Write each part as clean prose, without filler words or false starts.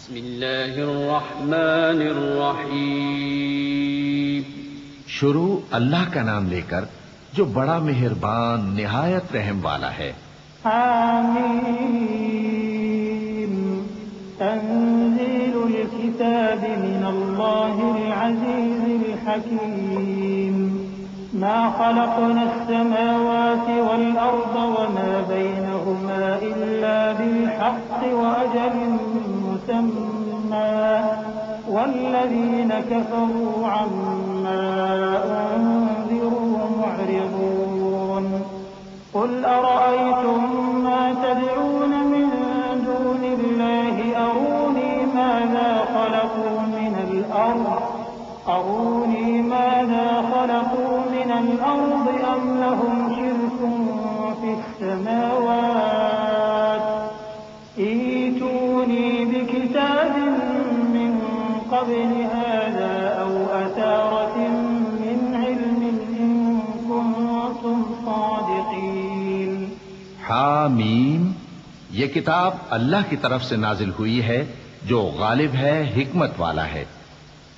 बिस्मिल्लाहिर्रहमानिर्रहीम। शुरू अल्लाह का नाम लेकर जो बड़ा मेहरबान निहायत रहम वाला है। हामीम तंज़ीलुल किताबि मिनल्लाहिल अज़ीज़िल हकीम मा खलक़नस समावाति वल अर्ज़ वमा बैनहुमा इल्ला बिल हक़्क़ि व अजलिन मुसम्मा वल्लज़ीन कफ़रू अम्मा उन्ज़िरू मुअरिज़ून क़ुल अरअयतुम मा तदऊन मिन दूनिल्लाहि अरूनी माज़ा ख़लक़ू मिनल अर्ज़ अम लहुम शिर्कुन फिस्समावात ईतूनी बिकिताबिन मिन क़ब्लि हाज़ा औ असारतिन मिन इल्मिन इन कुन्तुम सादिक़ीन। हामीम, ये किताब अल्लाह की तरफ से नाजिल हुई है जो गालिब है, हिकमत वाला है।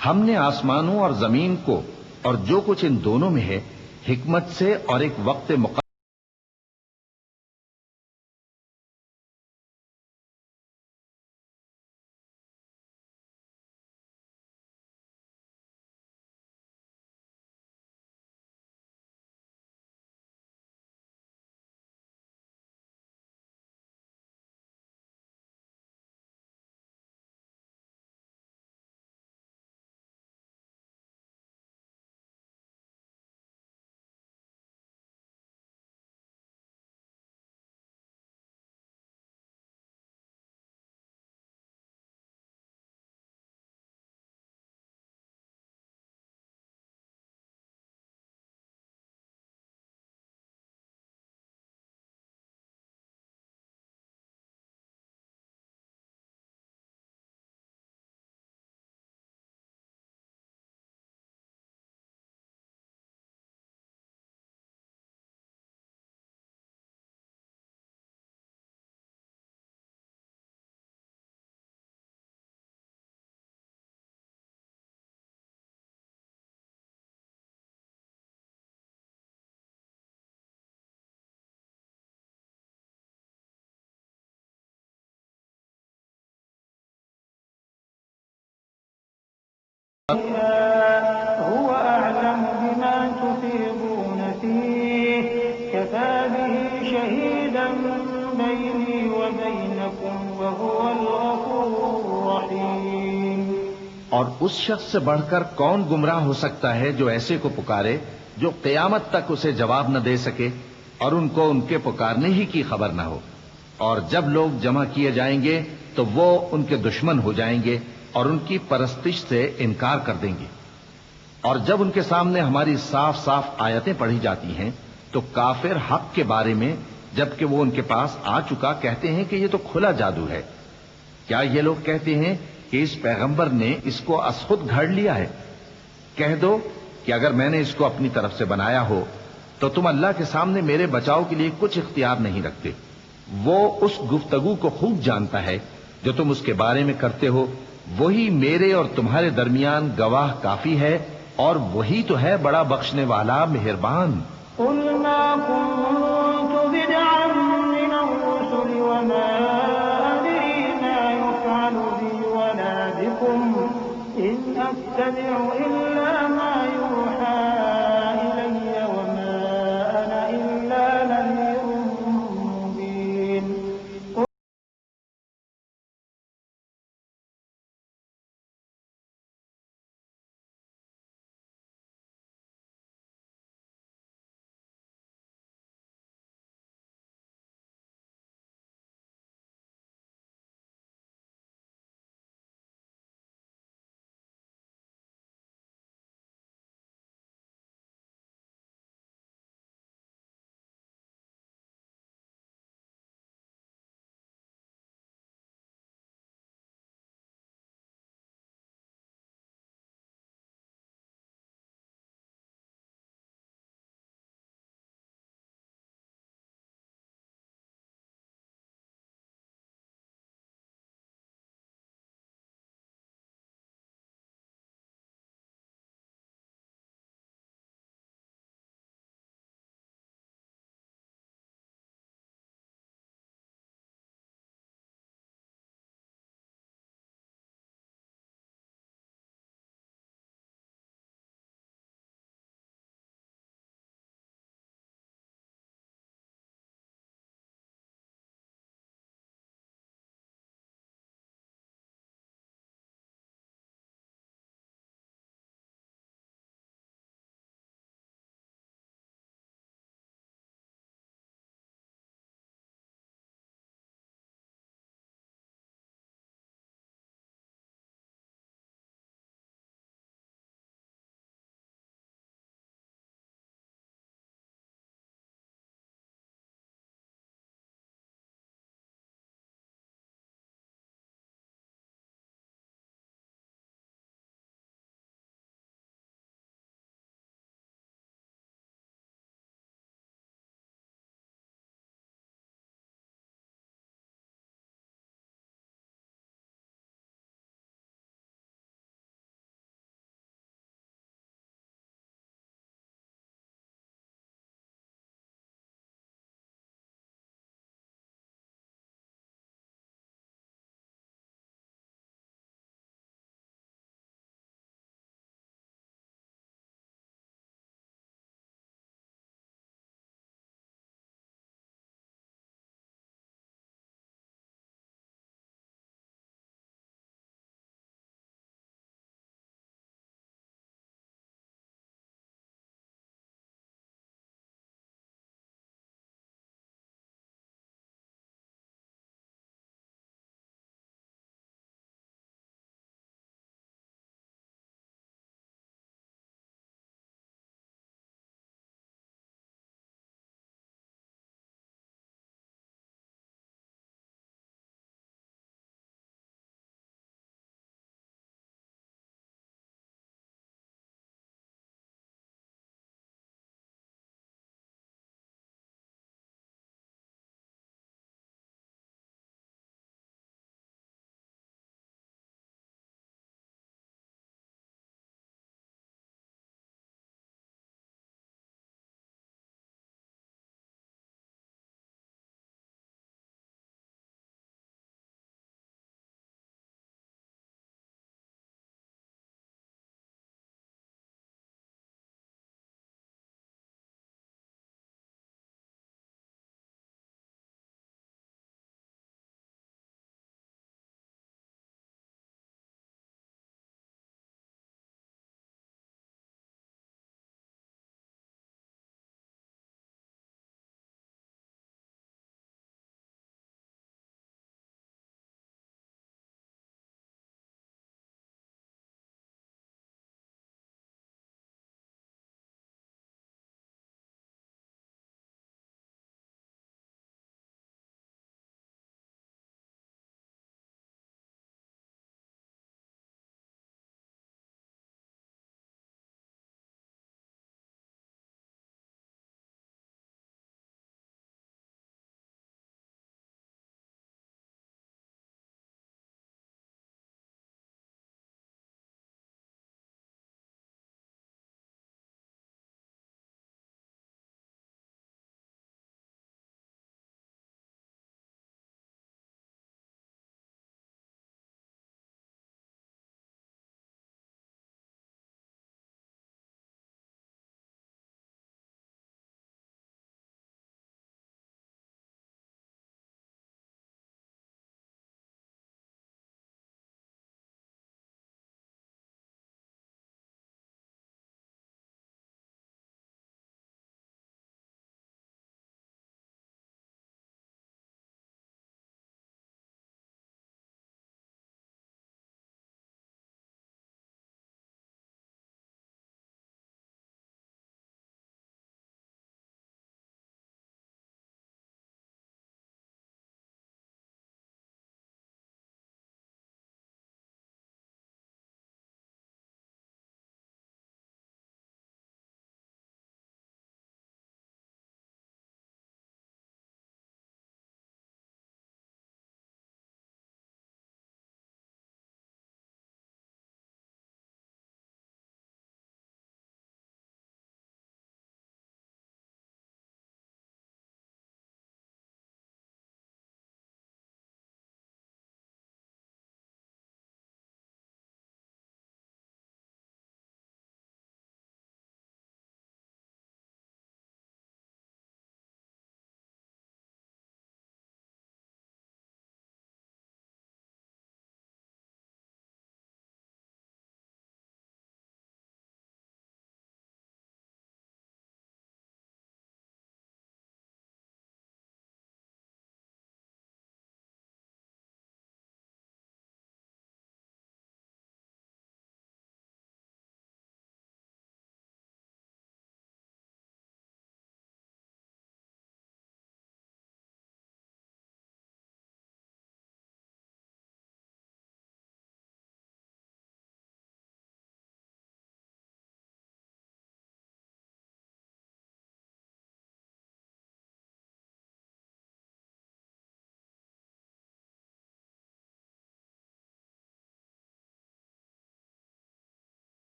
हमने आसमानों और जमीन को और जो कुछ इन दोनों में है हिकमत से और एक वक्त मुक़र्रर हुव अअलमु बिमा तुफ़ीदून फ़ीह कफ़ा बिही शहीदन बैनी व बैनकुम व हुवल गफ़ूरुर रहीम। और उस शख्स से बढ़कर कौन गुमराह हो सकता है जो ऐसे को पुकारे जो क़यामत तक उसे जवाब न दे सके और उनको उनके पुकारने ही की खबर न हो। और जब लोग जमा किए जाएंगे तो वो उनके दुश्मन हो जाएंगे और उनकी परस्तिश से इनकार कर देंगे। और जब उनके सामने हमारी साफ साफ आयतें पढ़ी जाती हैं तो काफिर हक के बारे में, जबकि वो उनके पास आ चुका, कहते हैं कि ये तो खुला जादू है। क्या ये लोग कहते हैं कि इस पैगंबर ने इसको असखुद घड़ लिया है? कह दो कि अगर मैंने इसको अपनी तरफ से बनाया हो तो तुम अल्लाह के सामने मेरे बचाव के लिए कुछ इख्तियार नहीं रखते। वो उस गुफ्तगू को खूब जानता है जो तुम उसके बारे में करते हो। वही मेरे और तुम्हारे दरमियान गवाह काफी है और वही तो है बड़ा बख्शने वाला, मेहरबान। कुल मा कुन्तु बिदअन मिनर रुसुलि व मा अदरी मा युफ़अलु बी वला बिकुम इन अत्तबिउ इल्ला मा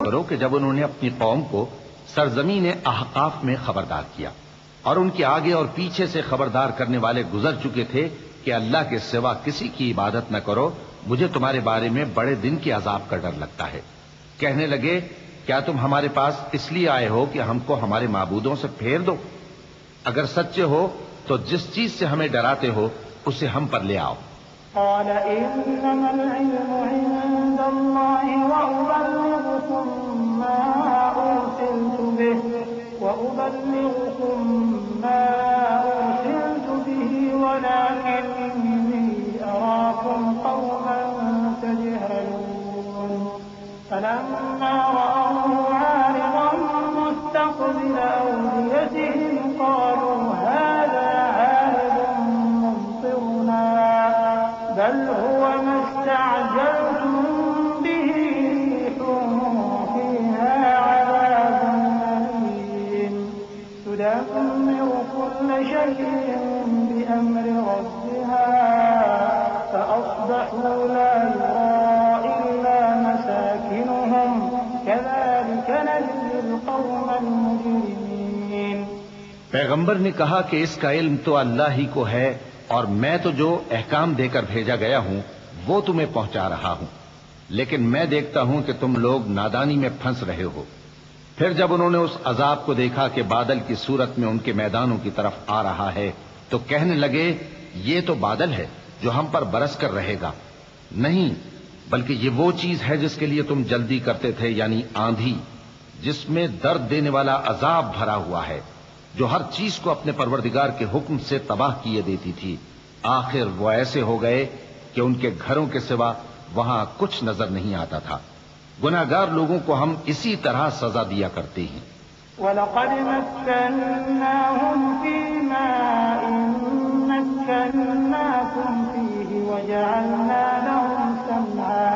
करो कि जब उन्होंने अपनी कौम को सरजमीन अहकाफ में खबरदार किया और उनके आगे और पीछे से खबरदार करने वाले गुजर चुके थे कि अल्लाह के सिवा किसी की इबादत न करो, मुझे तुम्हारे बारे में बड़े दिन के अजाब का डर लगता है। कहने लगे, क्या तुम हमारे पास इसलिए आए हो कि हमको हमारे माबूदों से फेर दो? अगर सच्चे हो तो जिस चीज से हमें डराते हो उसे हम पर ले आओ। فلما رأوه عارضا مستقبل أوديتهم قالوا هذا عارض ممطرنا بل هو ما استعجلتم به ريح فيها عذاب أليم تدمر كل شيء بأمر ربها فأصبحوا لا يرى إلا مساكنهم كذلك نجزي القوم المجرمين। पैगंबर ने कहा कि इसका इल्म तो अल्लाह ही को है और मैं तो जो अहकाम देकर भेजा गया हूं वो तुम्हें पहुंचा रहा हूं, लेकिन मैं देखता हूं कि तुम लोग नादानी में फंस रहे हो। फिर जब उन्होंने उस अजाब को देखा कि बादल की सूरत में उनके मैदानों की तरफ आ रहा है तो कहने लगे, ये तो बादल है जो हम पर बरस कर रहेगा। नहीं, बल्कि ये वो चीज है जिसके लिए तुम जल्दी करते थे, यानी आंधी, जिसमें दर्द देने वाला अजाब भरा हुआ है, जो हर चीज को अपने परवरदिगार के हुक्म से तबाह किए देती थी। आखिर वो ऐसे हो गए कि उनके घरों के सिवा वहां कुछ नजर नहीं आता था। गुनाहगार लोगों को हम इसी तरह सजा दिया करते हैं। वलक़द मक्कन्नाहुम फ़ीमा मक्कन्नाकुम फ़ीहि वजअलना लहुम समअन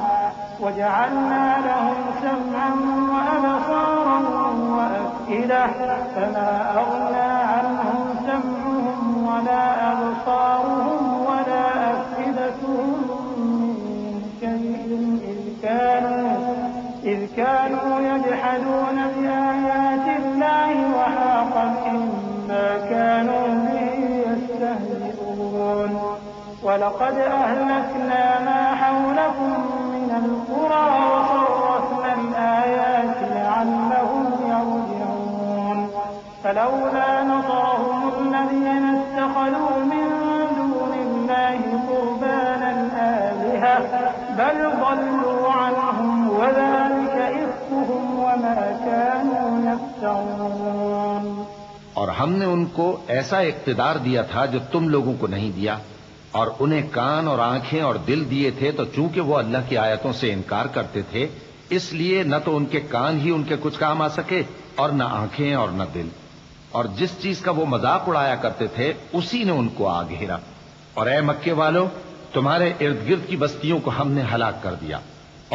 वअबसारन वअफ़इदह फमा अग़ना अन्हुम समउहुम वला अबसारुहुम वला अफ़इदतुहुम मिन शैइन إذ كانوا يجحدون بآيات الله وحاق بهم ما كانوا به يستهزئون ولقد أهلكنا ما حولكم من القرى وصرفنا الآيات لعلهم يرجعون فلولا نصرهم الذين اتخذوا من دون الله قربانا آلهة بل ضلوا عنهم وذلك إفكهم وما كانوا يفترون। और हमने उनको ऐसा इख्तिदार दिया था जो तुम लोगों को नहीं दिया, और उन्हें कान और आंखें और दिल दिए थे, तो चूंकि वो अल्लाह की आयतों से इनकार करते थे इसलिए न तो उनके कान ही उनके कुछ काम आ सके और न आंखें और न दिल, और जिस चीज का वो मजाक उड़ाया करते थे उसी ने उनको आ घेरा। और ए मक्के वालों, तुम्हारे इर्द गिर्द की बस्तियों को हमने हलाक कर दिया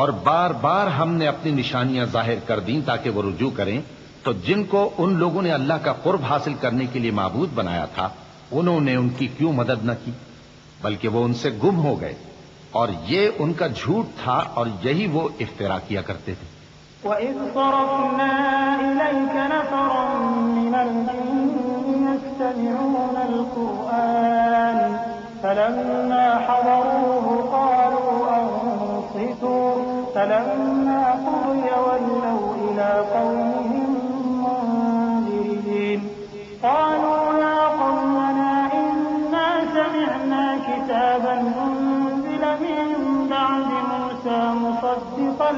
और बार बार हमने अपनी निशानियां जाहिर कर दी ताकि वो रुजू करें। तो जिनको उन लोगों ने अल्लाह का कुर्ब हासिल करने के लिए माबूद बनाया था उन्होंने उनकी क्यों मदद न की, बल्कि वो उनसे गुम हो गए। और ये उनका झूठ था और यही वो इफ्तिरा किया करते थे। وإذ صرفنا إليك نفرا من الجن يستمعون القرآن فلما حضروه قالوا أنصتوا فلما قضي ولوا إلى قومهم منذرين قالوا يا قومنا إنا سمعنا كتابا أنزل من بعد موسى مصدقا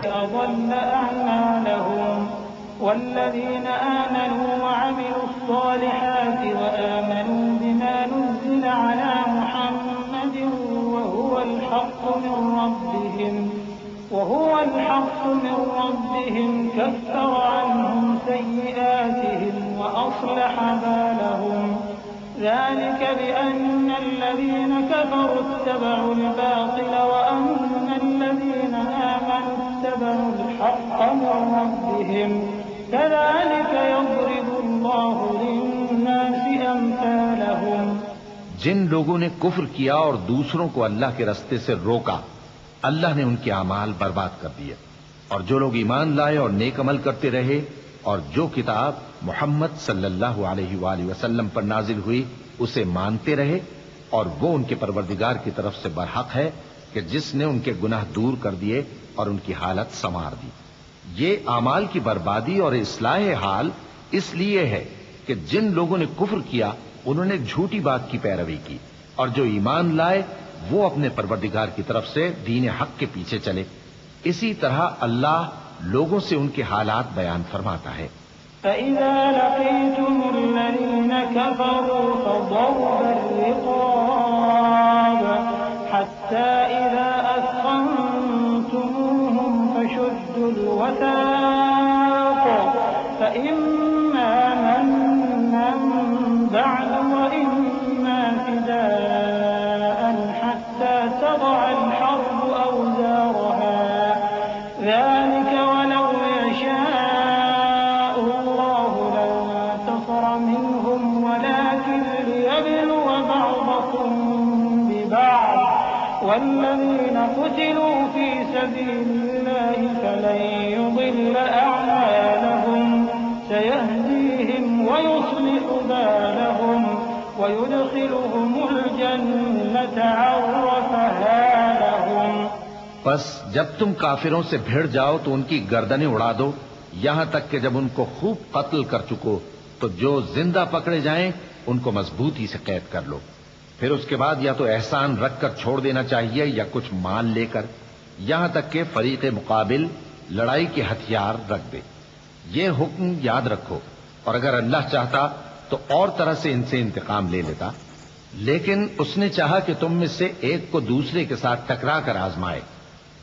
أضل أعمالهم والذين آمنوا وعملوا الصالحات وآمنوا بما نزل على محمد وهو الحق من ربهم كفر عنهم سيئاتهم وأصلح بالهم ذلك بأن الذين كفروا اتبعوا الباطل وأن الذين آمنوا اتبعوا الحق من ربهم كذلك يضرب الله للناس أمثالهم। जिन लोगों ने कुफ्र किया और दूसरों को अल्लाह के रास्ते से रोका, अल्लाह ने उनके अमाल बर्बाद कर दिए। और जो लोग ईमान लाए और नेक अमल करते रहे और जो किताब मोहम्मद सल्लल्लाहु अलैहि वसल्लम पर नाजिल हुई उसे मानते रहे, और वो उनके परवरदिगार की तरफ से बरहक है कि जिसने उनके गुनाह दूर कर दिए और उनकी हालत संवार दी। ये अमाल की बर्बादी और इस्लाह हाल इसलिए है कि जिन लोगों ने कुफ्र किया उन्होंने झूठी बात की पैरवी की, और जो ईमान लाए वो अपने परवरदिगार की तरफ से दीन हक के पीछे चले। इसी तरह अल्लाह लोगों से उनके हालात बयान फरमाता है। فإذا لقيتم الذين كفروا فضرب الرقاب حتى إذا أثخنتموهم فشدوا الوثاق فإما منا بعد وإما فداء حتى تضع الحرب أوزارها ذلك ولو يشاء الله لانتصر منهم ولكن ليبلو بعضكم ببعض والذين قتلوا في سبيل الله فلن يضل أعمالهم سيهديهم ويصلح بالهم ويدخلهم الجنة عرفها لهم। बस जब तुम काफिरों से भिड़ जाओ तो उनकी गर्दनें उड़ा दो, यहां तक कि जब उनको खूब कत्ल कर चुको तो जो जिंदा पकड़े जाएं उनको मजबूती से कैद कर लो। फिर उसके बाद या तो एहसान रखकर छोड़ देना चाहिए या कुछ माल लेकर, यहां तक कि फरीक़े मुकाबिल लड़ाई के हथियार रख दे। ये हुक्म याद रखो, और अगर अल्लाह चाहता तो और तरह से इनसे इंतकाम ले लेता, लेकिन उसने चाहा कि तुम में से एक को दूसरे के साथ टकरा कर आजमाए।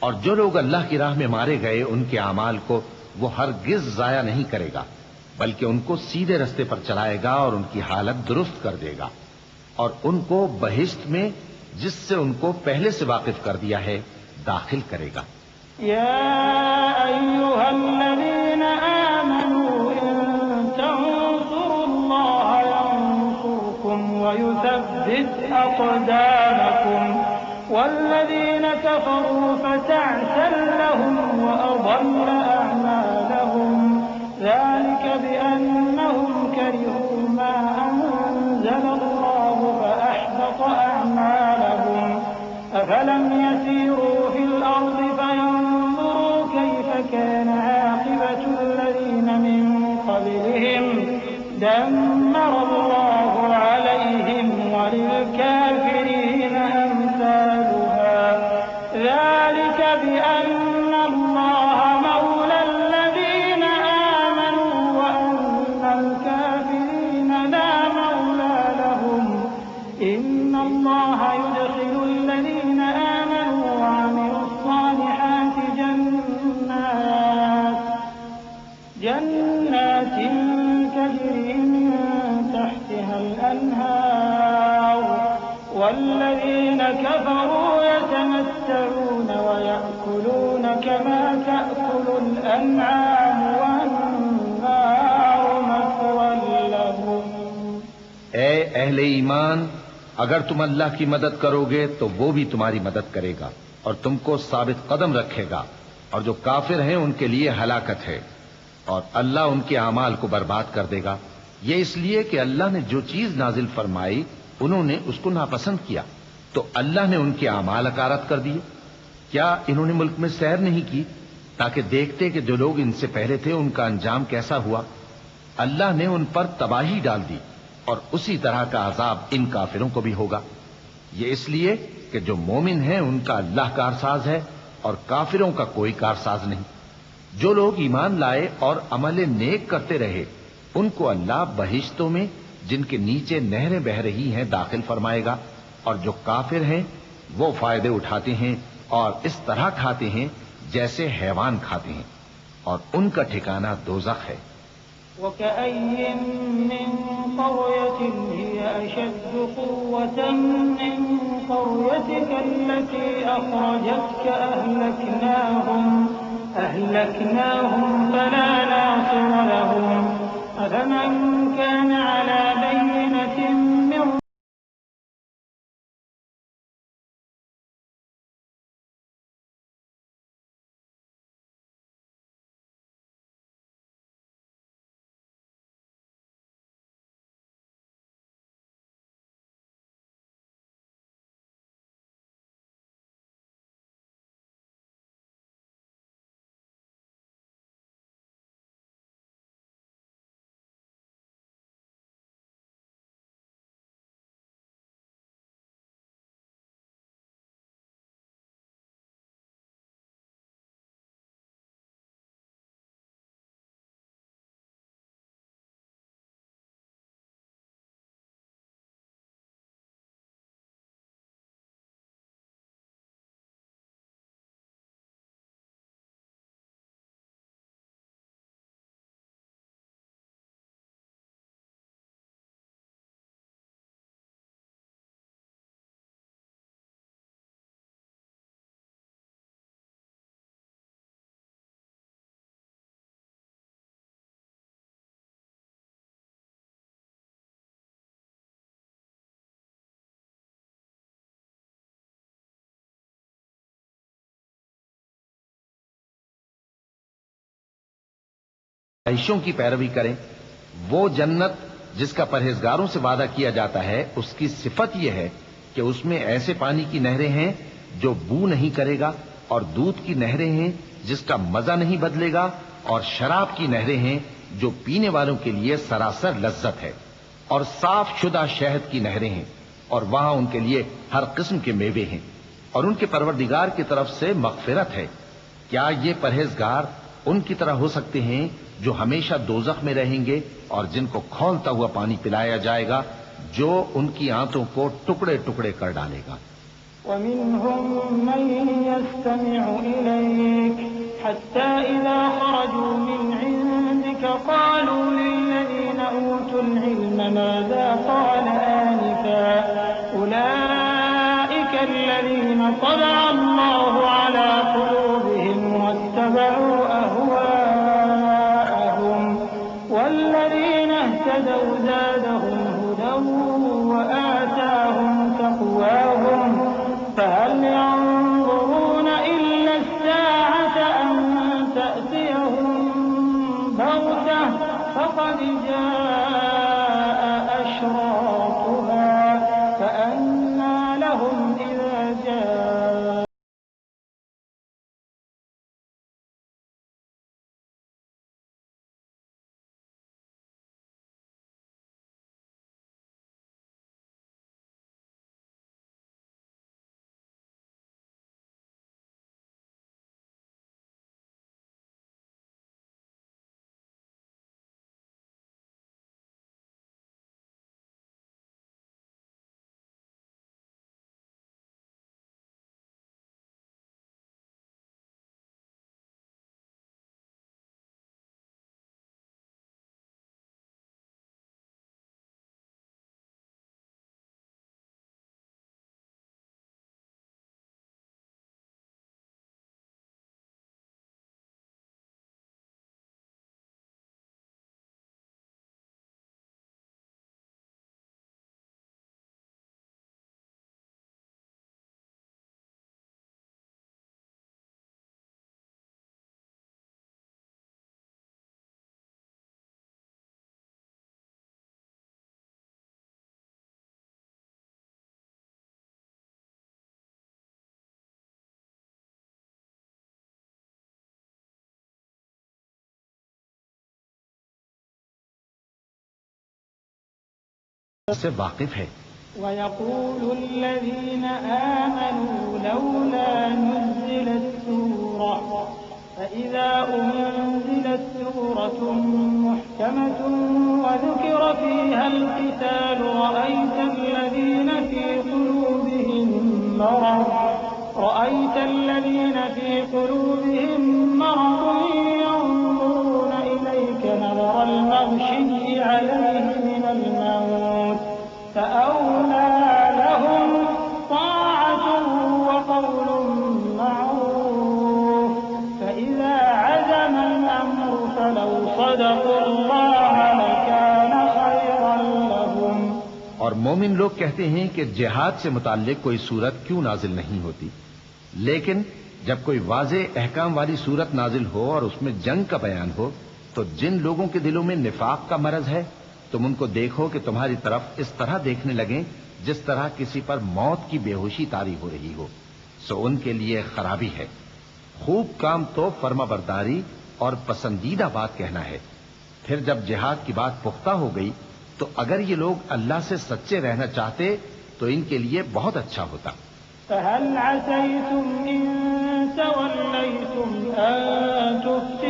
और जो लोग अल्लाह की राह में मारे गए उनके अमाल को वो हरगिज जाया नहीं करेगा, बल्कि उनको सीधे रास्ते पर चलाएगा और उनकी हालत दुरुस्त कर देगा, और उनको बहिश्त में जिससे उनको पहले से वाकिफ कर दिया है दाखिल करेगा। या अय्युहल्लज़ीना आमनू इन तंसुरुल्लाह यंसुरकुम व युथब्बित अक़दामकुम वल्लज़ीना कफ़रू फ़तअसन लहुम व अضل अअमालहुम ذلك بأنهم كرهوا ما أنزل الله فأحبط أعمالهم أفلم يسيروا في الأرض فينظروا كيف كان عاقبة الذين من قبلهم دمر الله عليهم وللكافرين أمثالها ذلك بأن الله مولى الذين آمنوا وأن الكافرين لا مولى لهم إن الله يدخل الذين آمنوا وعملوا الصالحات جنات تجري من تحتها الأنهار والذين كفروا يتمتعون ويأكلون كما تأكل الأنعام والنار مثوى لهم। ए अहले ईमान, अगर तुम अल्लाह की मदद करोगे तो वो भी तुम्हारी मदद करेगा और तुमको साबित कदम रखेगा, और जो काफिर हैं उनके लिए हलाकत है, और अल्लाह उनके अमाल को बर्बाद कर देगा। ये इसलिए कि अल्लाह ने जो चीज नाजिल फरमाई उन्होंने उसको नापसंद किया, तो अल्लाह ने उनके अमाल अकारत कर दिए। क्या इन्होंने मुल्क में सैर नहीं की ताकि देखते कि जो लोग इनसे पहले थे उनका अंजाम कैसा हुआ? अल्लाह ने उन पर तबाही डाल दी, और उसी तरह का अजाब इन काफिरों को भी होगा। ये इसलिए कि जो मोमिन है उनका अल्लाह कारसाज है, और काफिरों का कोई कारसाज नहीं। जो लोग ईमान लाए और अमल नेक करते रहे उनको अल्लाह बहिश्तों में जिनके नीचे नहरें बह रही हैं दाखिल फरमाएगा, और जो काफिर हैं वो फायदे उठाते हैं और इस तरह खाते हैं जैसे हैवान खाते हैं, और उनका ठिकाना दोज़ख है। वकअय्यिन मिन क़र्यतिन हिय अशद्दु क़ुव्वतन मिन क़र्यतिका अल्लती अख़रजतका अहलकनाहुम फला नासिर लहुम अफ़मन कान अला बय्यिनतिन मिन ख्वाहिशों की पैरवी करें। वो जन्नत जिसका परहेजगारों से वादा किया जाता है उसकी सिफत यह है कि उसमें ऐसे पानी की नहरें हैं जो बू नहीं करेगा, और दूध की नहरें हैं जिसका मजा नहीं बदलेगा, और शराब की नहरें हैं जो पीने वालों के लिए सरासर लज्जत है, और साफ शुदा शहद की नहरें हैं, और वहां उनके लिए हर किस्म के मेवे हैं, और उनके परवरदिगार की तरफ से मगफिरत है। क्या ये परहेजगार उनकी तरह हो सकते हैं जो हमेशा दोजख में रहेंगे और जिनको खौलता हुआ पानी पिलाया जाएगा जो उनकी आंतों को टुकड़े टुकड़े कर डालेगा। वमिनहुम मन यस्तमिउ इलैक हत्ता इज़ा खरजू मिन इंदिका क़ालू लिल्लज़ीना ऊतुल इल्म माज़ा क़ाल आनिफा उलाइका अल्लज़ीना तबअ अल्लाहु अला क़ुलूबिहिम वत्तबअू والذين اهتدوا زادهم هدى وآتاهم تقواهم فهل ينظرون إلا الساعة أن تأتيهم بغتة فقد جاء أشراطها فأنى لهم إذا جاءوا से वाकिफ है। वयक़ूलु अल्लज़ीना आमनू लौला नुज़्ज़िल فإذا أنزلت سورة محكمة وذكر فيها القتال رأيت الذين في قلوبهم مرض ينظرون إليك نظر المغشي عليه من الموت فأولى لهم طاعة وقول معروف فإذا عزم الأمر فلو صدقوا الله لكان خيرا لهم। और मोमिन लोग कहते हैं कि जिहाद से मुताल्लिक कोई सूरत क्यों नाजिल नहीं होती, लेकिन जब कोई वाज़े अहकाम वाली सूरत नाजिल हो और उसमें जंग का बयान हो तो जिन लोगों के दिलों में निफाक का मरज है तुम उनको देखो कि तुम्हारी तरफ इस तरह देखने लगें जिस तरह किसी पर मौत की बेहोशी तारी हो रही हो, सो उनके लिए खराबी है। खूब काम तो फर्माबरदारी और पसंदीदा बात कहना है। फिर जब जिहाद की बात पुख्ता हो गई तो अगर ये लोग अल्लाह से सच्चे रहना चाहते तो इनके लिए बहुत अच्छा होता। فهل عسيتم إن توليتم أن تفسدوا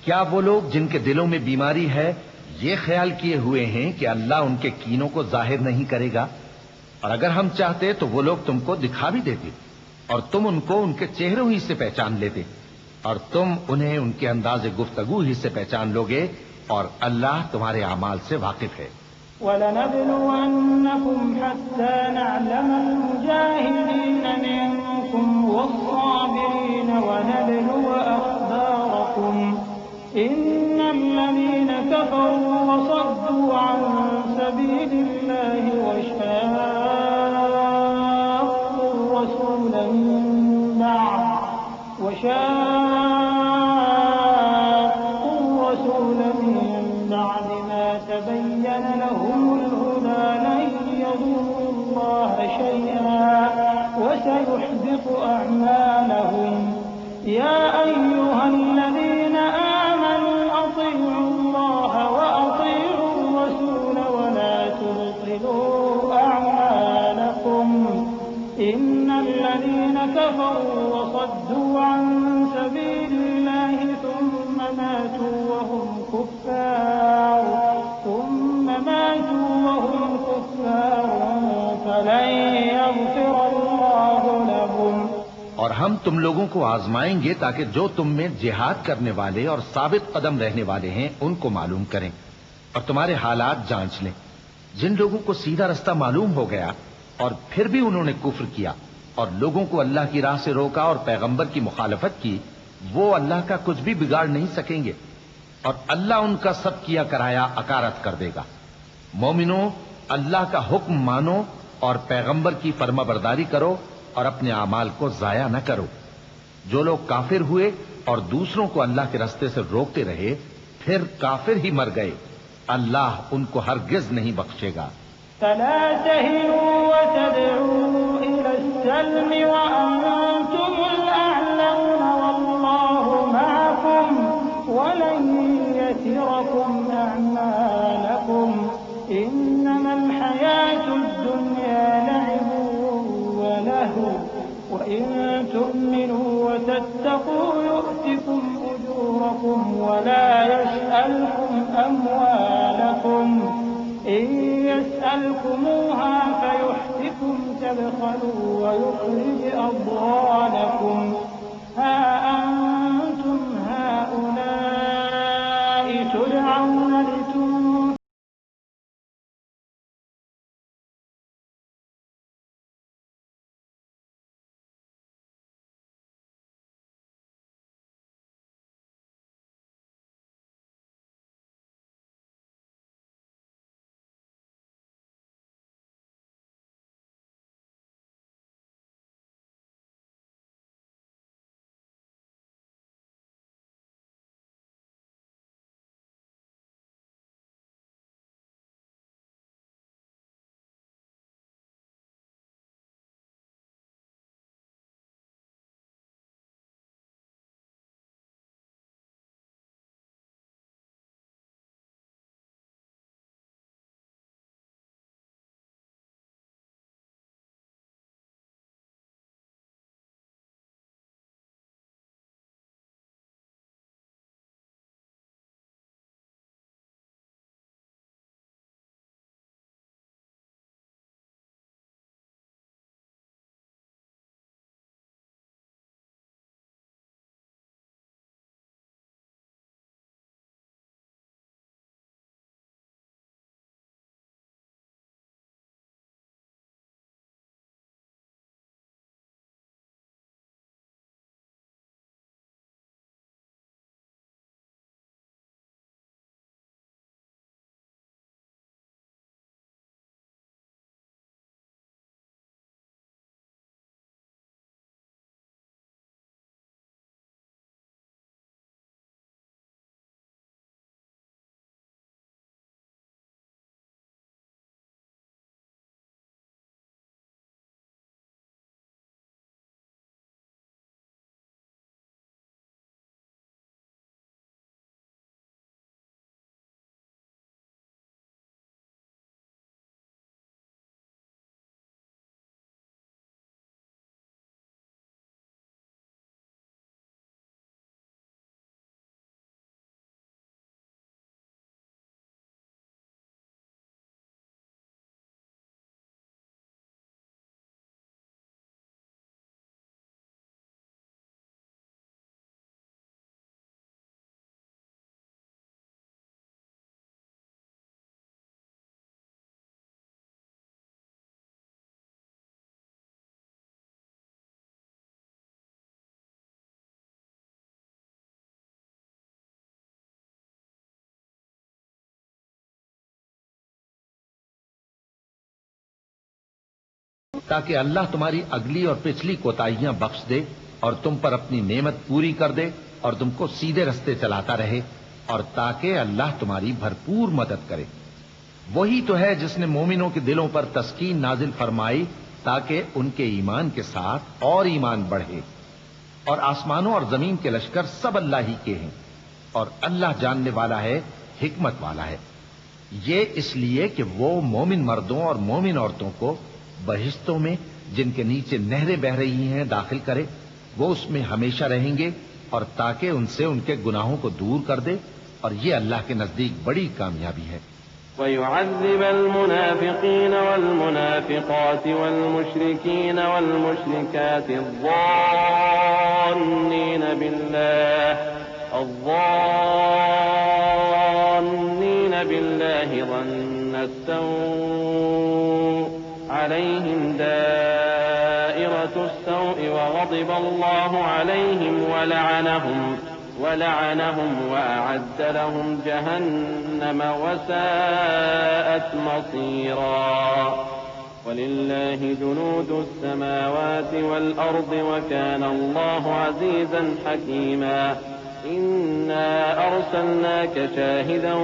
क्या वो लोग जिनके दिलों में बीमारी है ये ख्याल किए हुए हैं कि अल्लाह उनके कीनों को जाहिर नहीं करेगा, और अगर हम चाहते तो वो लोग तुमको दिखा भी देते और तुम उनको उनके चेहरों ही से पहचान लेते और तुम उन्हें उनके अंदाज़े गुफ्तगू ही से पहचान लोगे, और अल्लाह तुम्हारे अमाल से वाकिफ है। वलनब्लुवन्नकुम हत्ता नअलमल मुजाहिदीन मिनकुम वस्साबिरीन वनब्लुव अखबारकुम इन्नल्लज़ीन कफरू वसद्दू अन सबीलिल्लाहि वशाक्कुर रसूल من بعد ما تبين لهم الهدى لن يضروا الله يحبط أعمالهم या अय्युहल्लज़ीन आमनू अतीअू अल्लाह व अतीअू रसूल व ला तुब्तिलू अअमालकुम इन्नल्लज़ीन कफ़रू व सद्दू अन सबीलिल्लाहि थुम्म मातू व हुम कुफ़्फ़ार फलन यग़फ़िरल्लाहु लहुम। और हम तुम लोगों को आजमाएंगे ताकि जो तुम में जिहाद करने वाले और साबित कदम रहने वाले हैं उनको मालूम करें और तुम्हारे हालात जांच लें। जिन लोगों को सीधा रास्ता मालूम हो गया और फिर भी उन्होंने कुफ्र किया और लोगों को अल्लाह की राह से रोका और पैगंबर की मुखालफत की, वो अल्लाह का कुछ भी बिगाड़ नहीं सकेंगे और अल्लाह उनका सब किया कराया अकारत कर देगा। मोमिनो, अल्लाह का हुक्म मानो और पैगंबर की फर्माबरदारी करो और अपने अमाल को जाया न करो। जो लोग काफिर हुए और दूसरों को अल्लाह के रास्ते से रोकते रहे फिर काफिर ही मर गए, अल्लाह उनको हरगिज नहीं बख्शेगा। फला तहिनू व तदऊ इलस्सल्म व अंतुमुल अअलौन वल्लाहु मअकुम व लन यतिरकुम अअमालकुम इन्नमल हयातुद दुन्या लअबुन व लहु व इन तु'मिनू व तत्तकू यु'तिकुम उजूरकुम व ला यसअलकुम अमवालकुम इन यसअलकुमूहा फयुहतिकुम तबखलू व युखरिज अضغانकुम हा अंतुम हाउलाइ तुदअउन लितुनफिरू ताकि अल्लाह तुम्हारी अगली और पिछली कोताहियां बख्श दे और तुम पर अपनी नेमत पूरी कर दे और तुमको सीधे रास्ते चलाता रहे और ताकि अल्लाह तुम्हारी भरपूर मदद करे। वही तो है जिसने मोमिनों के दिलों पर तस्कीन नाजिल फरमाई ताकि उनके ईमान के साथ और ईमान बढ़े। और आसमानों और जमीन के लश्कर सब अल्लाह ही के हैं, और अल्लाह जानने वाला है, हिकमत वाला है। ये इसलिए कि वो मोमिन मर्दों और मोमिन औरतों को बहिश्तों में, जिनके नीचे नहरें बह रही हैं, दाखिल करे। वो उसमें हमेशा रहेंगे, और ताकि उनसे उनके गुनाहों को दूर कर दे, और ये अल्लाह के नजदीक बड़ी कामयाबी है। वयुअज़्ज़िब अल-मुनाफ़िक़ीन वल-मुनाफ़िक़ात वल-मुश्रिकीन वल-मुश्रिकात अज़्ज़ान्नीन बिल्लाहि ظन्न السوء عليهم دائرة السوء وغضب الله عليهم ولعنهم وأعد لهم جهنم وساءت مصيرا ولله جنود السماوات والأرض وكان الله عزيزا حكيما إنا أرسلناك شاهدا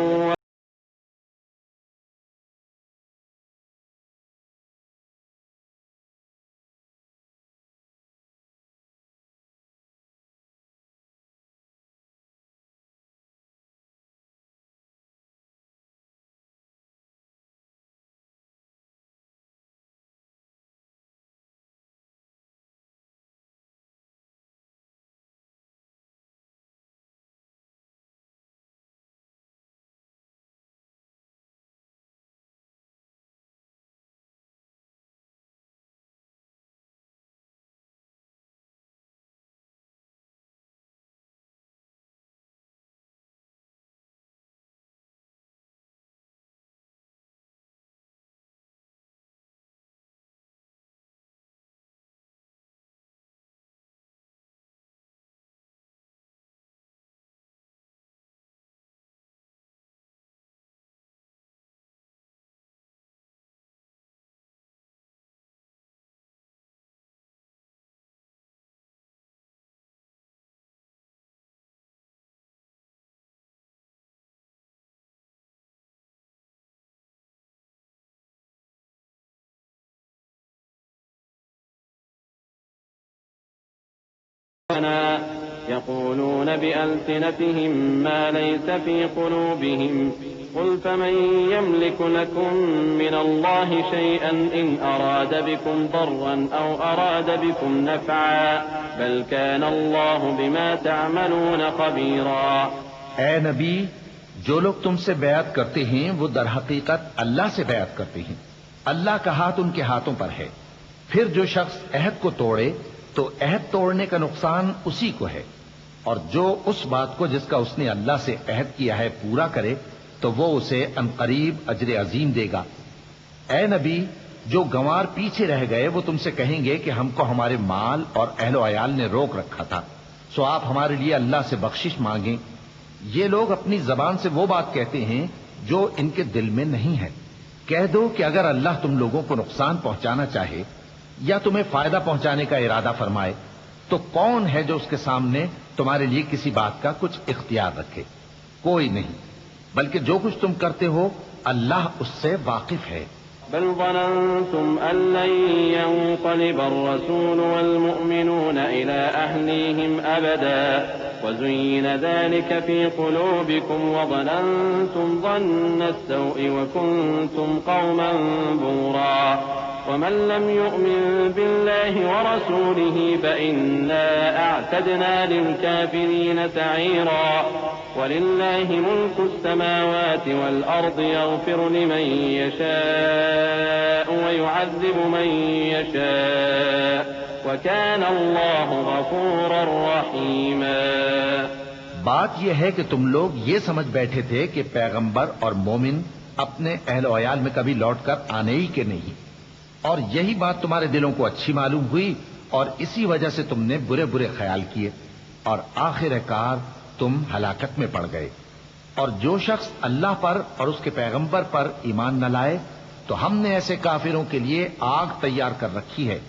يقولون بألسنتهم ما ليس في قلوبهم قل فمن يملك لكم من الله شيئا إن أراد بكم ضرا أو أراد بكم نفعا بل كان الله بما تعملون خبيرا। ऐ नबी, जो लोग तुमसे बैअत करते हैं वो दर हकीकत अल्लाह से बैअत करते हैं। अल्लाह का हाथ उनके हाथों पर है। फिर जो शख्स अहद को तोड़े तो अहद तोड़ने का नुकसान उसी को है, और जो उस बात को जिसका उसने अल्लाह से अहद किया है पूरा करे तो वो उसे अनकरीब अजर अजीम देगा। ए नबी, जो गंवार पीछे रह गए वो तुमसे कहेंगे कि हमको हमारे माल और अहलो अयाल ने रोक रखा था, सो आप हमारे लिए अल्लाह से बख्शिश मांगें। ये लोग अपनी जबान से वो बात कहते हैं जो इनके दिल में नहीं है। कह दो कि अगर अल्लाह तुम लोगों को नुकसान पहुंचाना चाहे या तुम्हें फायदा पहुंचाने का इरादा फरमाए तो कौन है जो उसके सामने तुम्हारे लिए किसी बात का कुछ इख्तियार रखे? कोई नहीं, बल्कि जो कुछ तुम करते हो अल्लाह उससे वाकिफ है। बल ज़नंतुम अल्लन यंक़लिब अर्रसूल वल्मुअमिनून इला अहलीहिम अबदा वज़ुय्यिन ज़ालिका फ़ी क़ुलूबिकुम वज़नंतुम ज़न्न अस्सौइ वकुन्तुम क़ौमन बूरा वमन लम युअमिन बिल्लाहि वरसूलिहि फ़इन्ना अअतदना लिलकाफ़िरीन सईरा वलिल्लाहि मुल्कु अस्समावाति वल अर्दि यग़फिरु लिमन यशाअ वयुअज़्ज़िबु मन यशाअ वकान अल्लाहु गफूरर रहीमा। बात यह है कि तुम लोग ये समझ बैठे थे कि पैगंबर और मोमिन अपने अहल अयाल में कभी लौटकर आने ही के नहीं, और यही बात तुम्हारे दिलों को अच्छी मालूम हुई और इसी वजह से तुमने बुरे बुरे ख्याल किए और आखिरकार तुम हलाकत में पड़ गए। और जो शख्स अल्लाह पर और उसके पैगंबर पर ईमान न लाए तो हमने ऐसे काफिरों के लिए आग तैयार कर रखी है,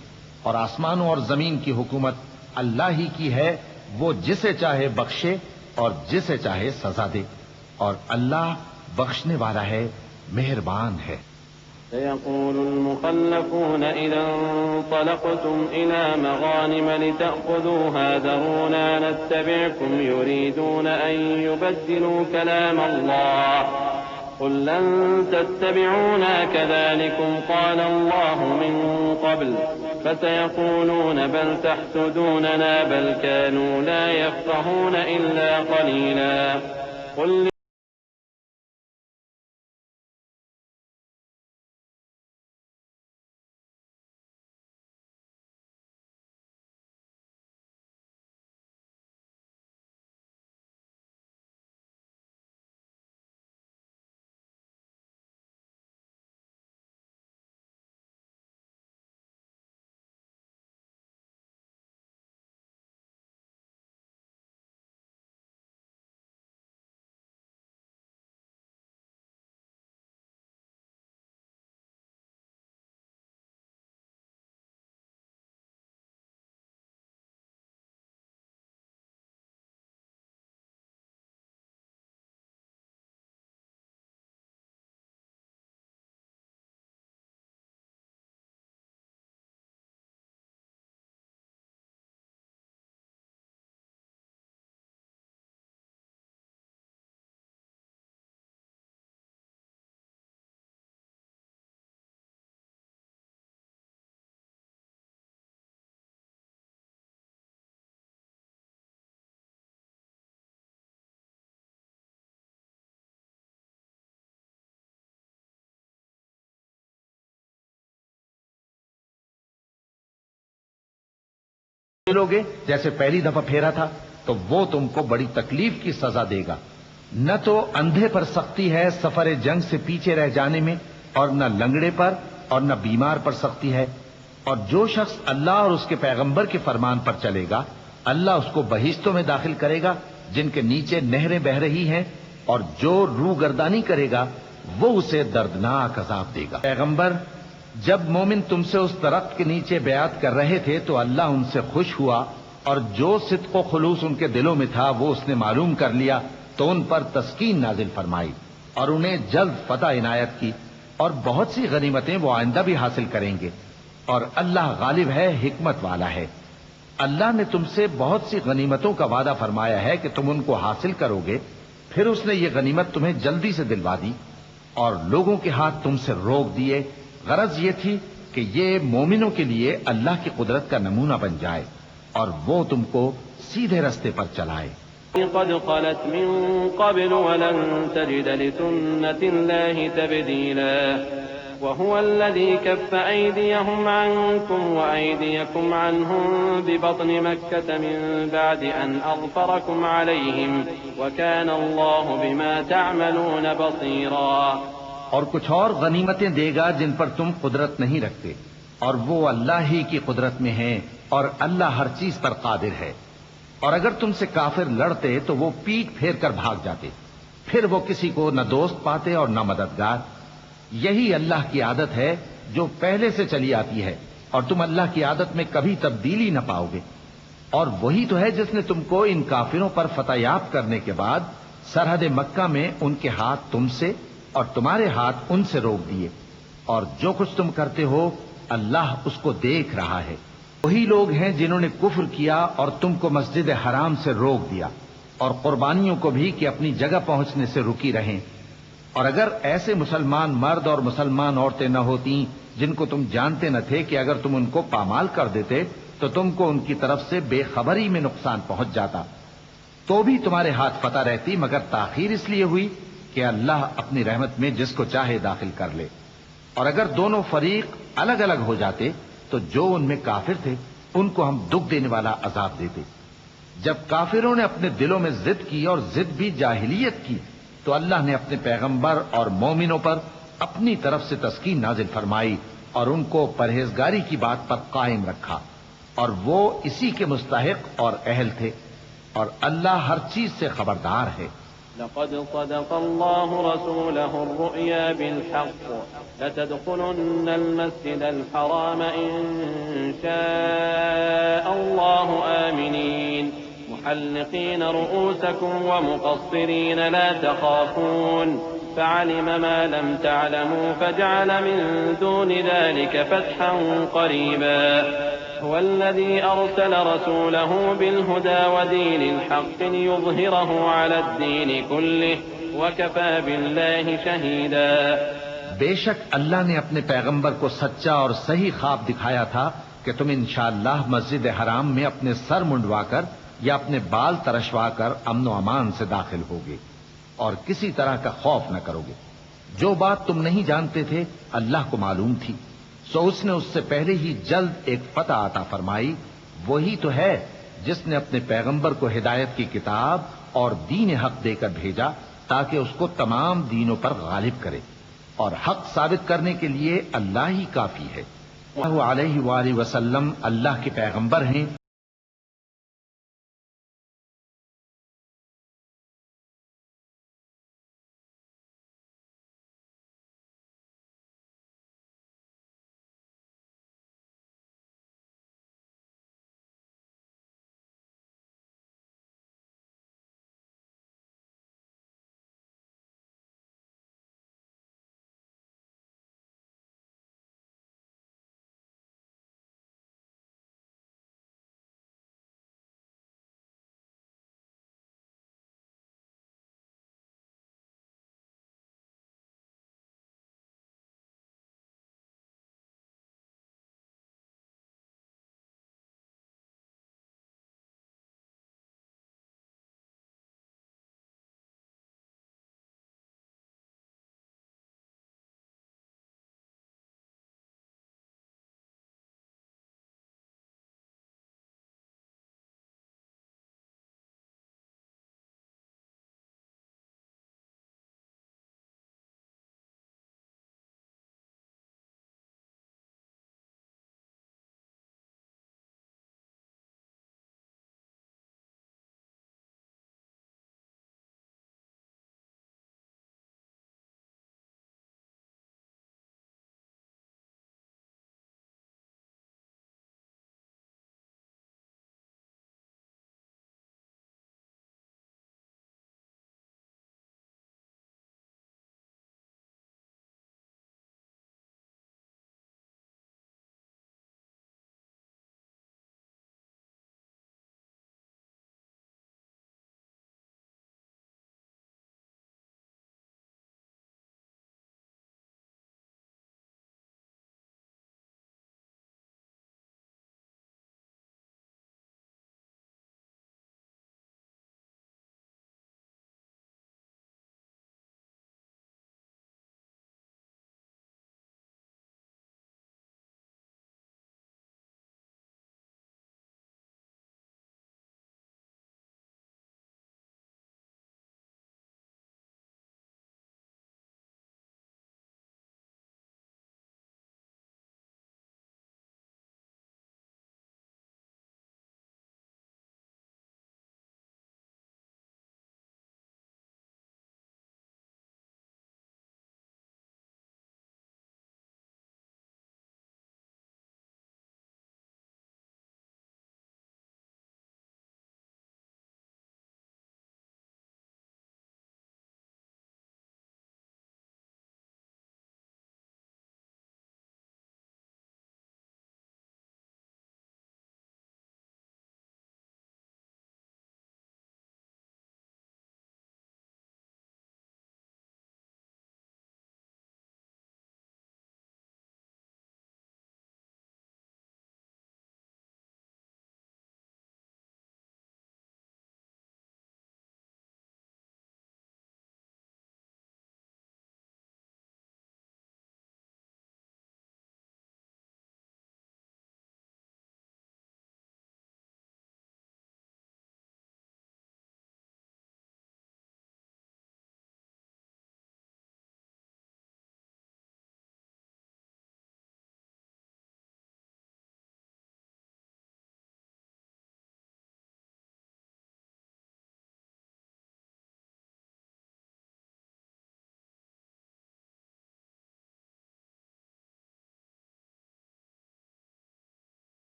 और आसमानों और जमीन की हुकूमत अल्लाह ही की है। वो जिसे चाहे बख्शे और जिसे चाहे सजा दे, और अल्लाह बख्शने वाला है, मेहरबान है। سيقول المخلفون إذا انطلقتم إلى مغانم لتأخذوها ذرونا نتبعكم يريدون أن يبدلوا كلام الله قل لن تتبعونا كذلكم قال الله من قبل فسيقولون بل تحسدوننا بل كانوا لا يفقهون إلا قليلا قل लोगे जैसे पहली दफा फेरा था तो वो तुमको बड़ी तकलीफ की सजा देगा। न तो अंधे पर सख्ती है सफर जंग से पीछे रह जाने में, और न लंगड़े पर और न बीमार पर सख्ती है। और जो शख्स अल्लाह और उसके पैगंबर के फरमान पर चलेगा अल्लाह उसको बहिश्तों में दाखिल करेगा जिनके नीचे नहरें बह रही हैं, और जो रूगर्दानी करेगा वो उसे दर्दनाक अजाब देगा। पैगंबर, जब मोमिन तुमसे उस दरख्त के नीचे बयात कर रहे थे तो अल्लाह उनसे खुश हुआ, और जो सिद्क़ व खुलूस उनके दिलों में था वो उसने मालूम कर लिया तो उन पर तस्कीन नाजिल फरमाई और उन्हें जल्द फतह इनायत की, और बहुत सी गनीमतें वो आइंदा भी हासिल करेंगे। और अल्लाह गालिब है, हिकमत वाला है। अल्लाह ने तुमसे बहुत सी गनीमतों का वादा फरमाया है कि तुम उनको हासिल करोगे, फिर उसने ये गनीमत तुम्हें जल्दी से दिलवा दी और लोगों के हाथ तुमसे रोक दिए। गरज ये थी कि ये मोमिनों के लिए अल्लाह की कुदरत का नमूना बन जाए और वो तुमको सीधे रास्ते पर चलाए। قد خلت من قبل ولن تجد لسنة الله تبديلا وهو الذي كف أيديهم عنكم وأيديكم عنهم ببطن مكة من بعد أن أظفركم عليهم وكان الله بما تعملون بصيرا। और कुछ और गनीमतें देगा जिन पर तुम कुदरत नहीं रखते, और वो अल्लाह ही की कुदरत में है, और अल्लाह हर चीज पर कादिर है। और अगर तुमसे काफिर लड़ते तो वो पीठ फेर कर भाग जाते, फिर वो किसी को न दोस्त पाते और न मददगार। यही अल्लाह की आदत है जो पहले से चली आती है, और तुम अल्लाह की आदत में कभी तब्दीली न पाओगे। और वही तो है जिसने तुमको इन काफिरों पर फतहयाब करने के बाद सरहद मक्का में उनके हाथ तुमसे और तुम्हारे हाथ उनसे रोक दिए, और जो कुछ तुम करते हो अल्लाह उसको देख रहा है। वही लोग हैं जिन्होंने कुफ्र किया और तुमको मस्जिद हराम से रोक दिया, और कुर्बानियों को भी कि अपनी जगह पहुंचने से रुकी रहें। और अगर ऐसे मुसलमान मर्द और मुसलमान औरतें न होती जिनको तुम जानते न थे कि अगर तुम उनको पामाल कर देते तो तुमको उनकी तरफ से बेखबरी में नुकसान पहुंच जाता, तो भी तुम्हारे हाथ फतह रहती, मगर ताखीर इसलिए हुई कि अल्लाह अपनी रहमत में जिसको चाहे दाखिल कर ले। और अगर दोनों फरीक अलग अलग हो जाते तो जो उनमें काफिर थे उनको हम दुख देने वाला अजाब देते। जब काफिरों ने अपने दिलों में जिद की, और जिद भी जाहिलियत की, तो अल्लाह ने अपने पैगंबर और मोमिनों पर अपनी तरफ से तस्कीन नाजिल फरमाई और उनको परहेजगारी की बात पर कायम रखा, और वो इसी के मुस्तहिक और अहल थे, और अल्लाह हर चीज से खबरदार है। لقد صدق الله رسوله الرؤيا بالحق لتدخلن المسجد الحرام إن شاء الله آمنين محلقين رؤوسكم ومقصرين لا تخافون فعلم ما لم تعلموا فجعل من دون ذلك فتحا قريبا هو الذي أرسل رسوله بالهدى ودين الحق ليظهره على الدين كله وكفى بالله شهيدا। बेशक अल्लाह ने अपने पैगंबर को सच्चा और सही ख्वाब दिखाया था कि तुम इंशाअल्लाह मस्जिद हराम में अपने सर मुंडवाकर या अपने बाल तरशवाकर अमन व अमान से दाखिल होगे और किसी तरह का खौफ न करोगे। जो बात तुम नहीं जानते थे अल्लाह को मालूम थी, सो उसने उससे पहले ही जल्द एक फतह अता फरमाई। वही तो है जिसने अपने पैगंबर को हिदायत की किताब और दीन हक देकर भेजा ताकि उसको तमाम दीनों पर गालिब करे, और हक साबित करने के लिए अल्लाह ही काफी है। सल्लल्लाहु अलैहि वसल्लम अल्लाह के पैगंबर हैं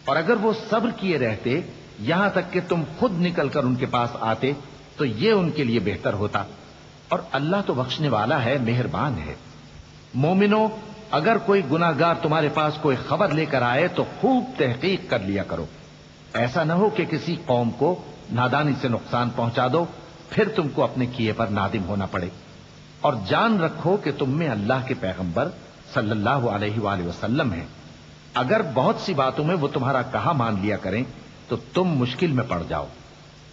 और अगर वो सब्र किए रहते यहां तक कि तुम खुद निकलकर उनके पास आते तो ये उनके लिए बेहतर होता। और अल्लाह तो बख्शने वाला है, मेहरबान है। मोमिनो, अगर कोई गुनाहगार तुम्हारे पास कोई खबर लेकर आए तो खूब तहकीक कर लिया करो। ऐसा न हो कि किसी कौम को नादानी से नुकसान पहुंचा दो, फिर तुमको अपने किए पर नादिम होना पड़े। और जान रखो कि तुम में अल्लाह के पैगंबर सल्लल्लाहु अलैहि वसल्लम हैं। अगर बहुत सी बातों में वो तुम्हारा कहा मान लिया करें तो तुम मुश्किल में पड़ जाओ,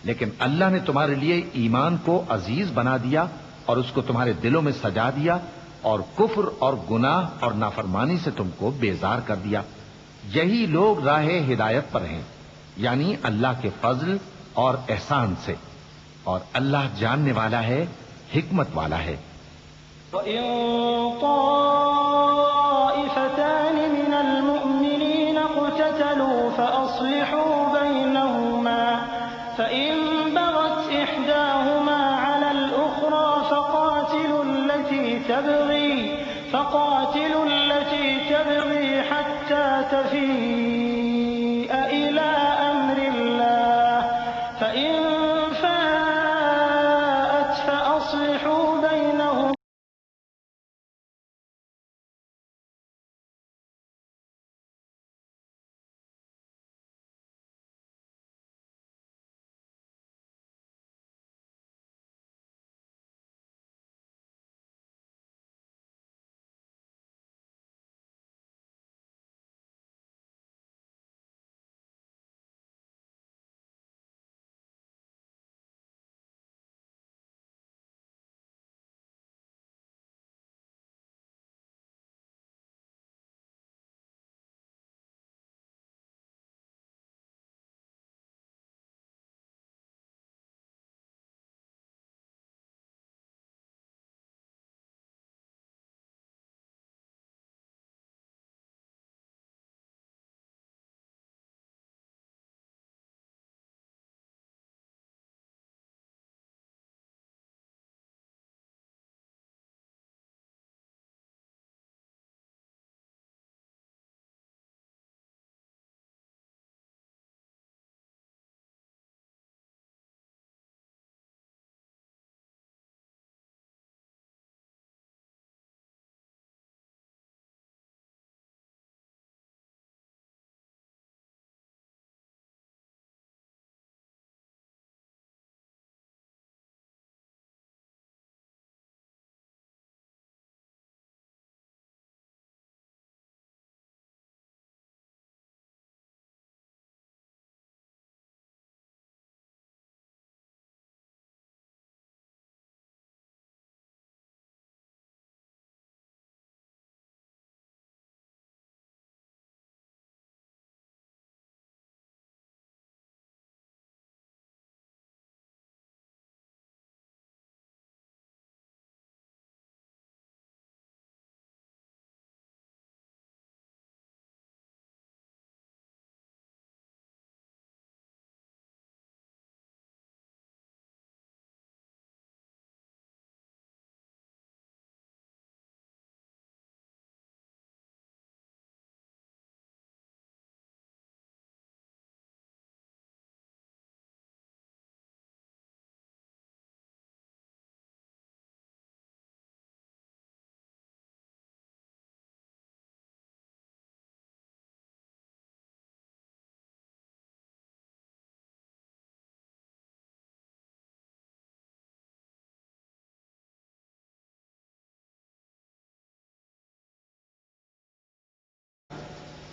लेकिन अल्लाह ने तुम्हारे लिए ईमान को अजीज बना दिया और उसको तुम्हारे दिलों में सजा दिया और कुफ्र और गुनाह और नाफरमानी से तुमको बेजार कर दिया। यही लोग राहे हिदायत पर हैं, यानी अल्लाह के फजल और एहसान से। और अल्लाह जानने वाला है, हिकमत वाला है। فقاتلوا التي تبغي حتى تفيء إلى أمر الله فإن فاءت فأصلحوا بينهم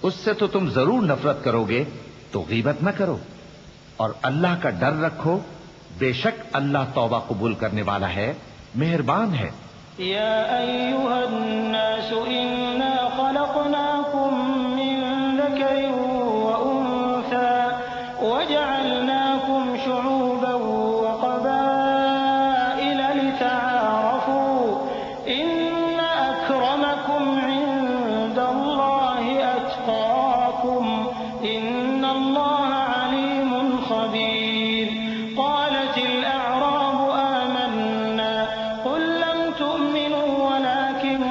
उससे तो तुम जरूर नफरत करोगे, तो गीबत न करो और अल्लाह का डर रखो। बेशक अल्लाह तौबा कबूल करने वाला है, मेहरबान है। या अय्युहन्नास इन्ना खलक़नाकुम मिन ज़करिन व उन्सा वजअलनाकुम शुऊबन व क़बाइल लितआरफू इन्न अक्रमकुम इंदल्लाहि अत्क़ाकुम इन्नल्लाह अलीमुन खबीर। क़ालतिल अअराबु आमन्ना क़ुल लम तु'मिनू वलाकिन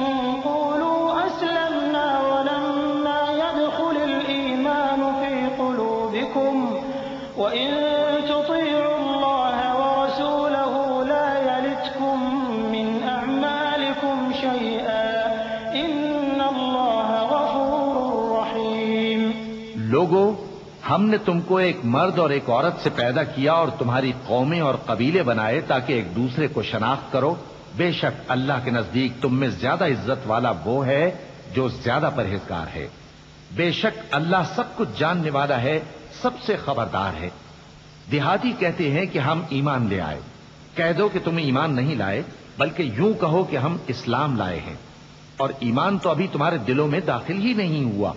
क़ूलू अस्लमना वलम्मा यदख़ुलिल ईमानु फ़ी लोगो, हमने तुमको एक मर्द और एक औरत से पैदा किया और तुम्हारी कौमें और कबीले बनाए ताकि एक दूसरे को शनाख्त करो। बेशक अल्लाह के नजदीक तुम में ज्यादा इज्जत वाला वो है जो ज्यादा परहेजगार है। बेशक अल्लाह सब कुछ जानने वाला है, सबसे खबरदार है। देहाती कहते हैं कि हम ईमान ले आए। कह दो कि तुम ईमान नहीं लाए, बल्कि यूं कहो कि हम इस्लाम लाए हैं, और ईमान तो अभी तुम्हारे दिलों में दाखिल ही नहीं हुआ।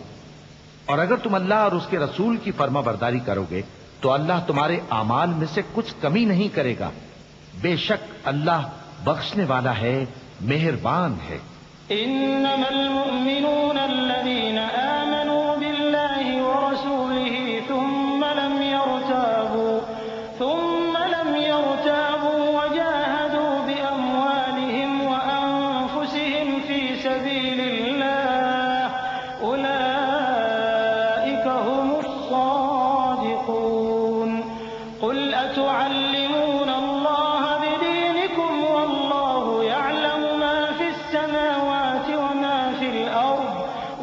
और अगर तुम अल्लाह और उसके रसूल की फर्माबरदारी करोगे तो अल्लाह तुम्हारे आमाल में से कुछ कमी नहीं करेगा। बेशक अल्लाह बख्शने वाला है, मेहरबान है। इन्नमल मुमिनून अल्लज़ीन आमनू बिल्लाहि व रसूलिही थुम्मा लम यरताबू व जाहदू बिअमवालिहिम व अनफुसिहिम फी सबीलिल्लाह उलाइका हुमुस सादिकून। कुल अतुअल्लिमूना अल्लाह बिदीनिकुम वल्लाहु यअलमु मा फिस समावाति व मा फिल अर्द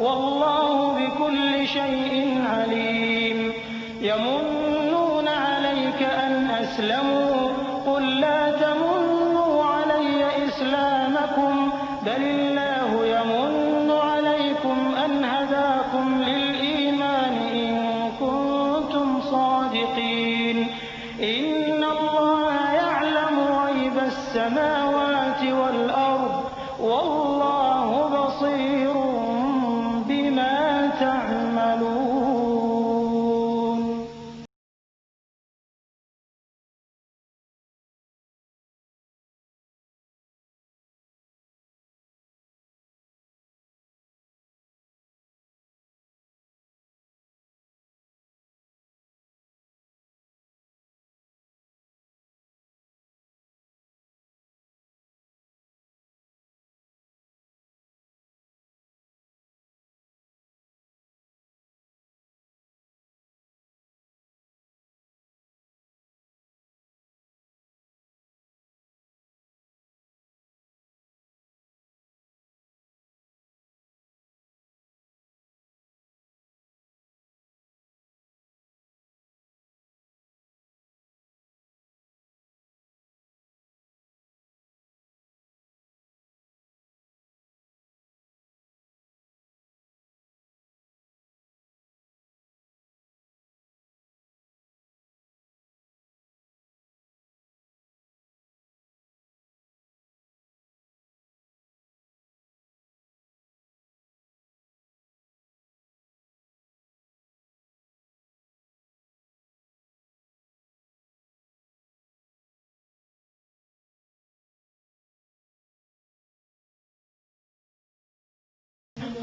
वल्लाहु बिकुल्लि शैइन अलीम। यमुन्नून अलैका अन अस्लमू कुल ला तमुन्नू अलैय इस्लामकुम बलिल्लाहु यमुन्नु अलैकुम अन हदाकुम लिल-ईमान इन कुंतुम सादिकीन। इन्नल्लाहा यअलमु गैबस समावाति वल अर्द वल्लाहु बसीरुम बिमा तअमलून।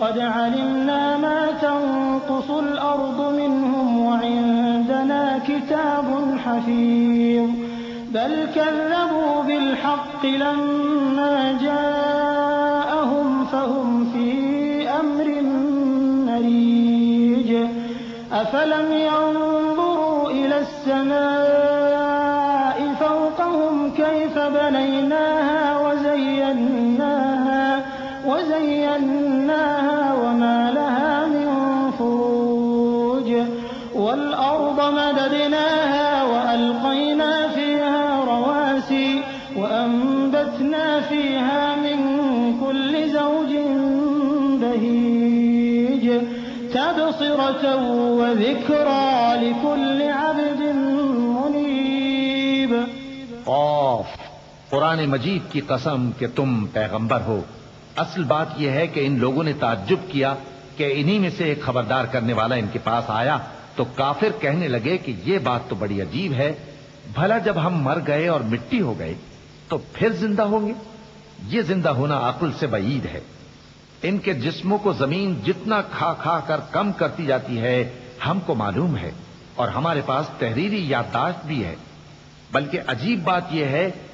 قد علمنا ما تنقص الأرض منهم وعندنا كتاب حفيظ بل كذبوا بالحق لما جاءهم فهم في أمر مريج أفلم ينظروا إلى السماء فوقهم كيف بنيناها وزيناها وما لها من فروج والأرض مددناها وألقينا فيها رواسي وأنبتنا فيها من كل زوج بهيج تبصرة وذكرى لكل عبد मुनीब। औफ, कुरान मजीद की कसम कि तुम पैगंबर हो। असल बात यह है कि इन लोगों ने ताज्जुब किया कि इन्हीं में से एक खबरदार करने वाला इनके पास आया तो काफिर कहने लगे कि ये बात तो बड़ी अजीब है। भला जब हम मर गए और मिट्टी हो गए तो फिर जिंदा होंगे? ये जिंदा होना अक्ल से बईद है। इनके जिस्मों को जमीन जितना खा खा कर कम करती जाती है हमको मालूम है, और हमारे पास तहरीरी याददाश्त भी है। बल्कि अजीब बात यह है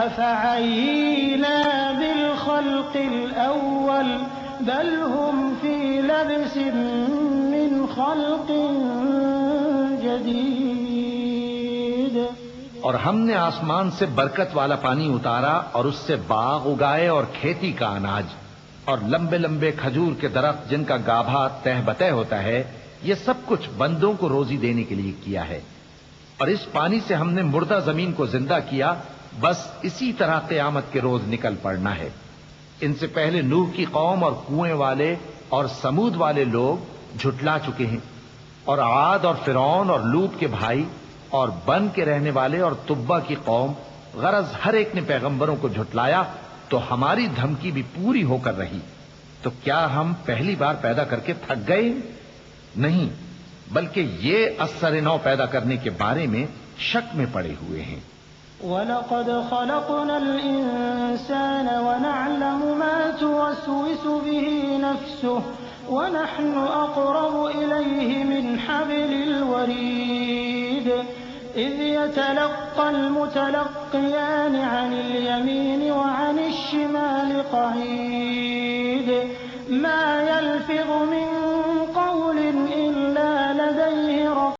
अफ़अयीना बिल-ख़ल्क़िल अव्वल बल हुम फ़ी लब्सिन मिन ख़ल्क़िन जदीद। और हमने आसमान से बरकत वाला पानी उतारा और उससे बाग उगाए और खेती का अनाज और लंबे लंबे खजूर के दरख्त जिनका गाभा तह बतह होता है, ये सब कुछ बंदों को रोजी देने के लिए किया है। और इस पानी से हमने मुर्दा जमीन को जिंदा किया। बस इसी तरह क़यामत के रोज निकल पड़ना है। इनसे पहले नूह की कौम और कुएं वाले और समूद वाले लोग झुटला चुके हैं, और आद और फिरौन और लूत के भाई और बन के रहने वाले और तुब्बा की कौम, गरज हर एक ने पैगंबरों को झुटलाया, तो हमारी धमकी भी पूरी होकर रही। तो क्या हम पहली बार पैदा करके थक गए? नहीं, बल्कि ये असर नौ पैदा करने के बारे में शक में पड़े हुए हैं। वलक़द ख़लक़नल इंसान वनअलमु मा तुवस्विसु बिही नफ्सुहु वनहनु अक़रबु इलैहि मिन हब्लिल वरीद इज़ यतलक़्क़ल मुतलक़्क़ियान अनिल यमीन व अनिश शिमाल क़ईद मा यल्फ़िज़ु मिन क़ौलिन इल्ला लदैहि रक़ीब।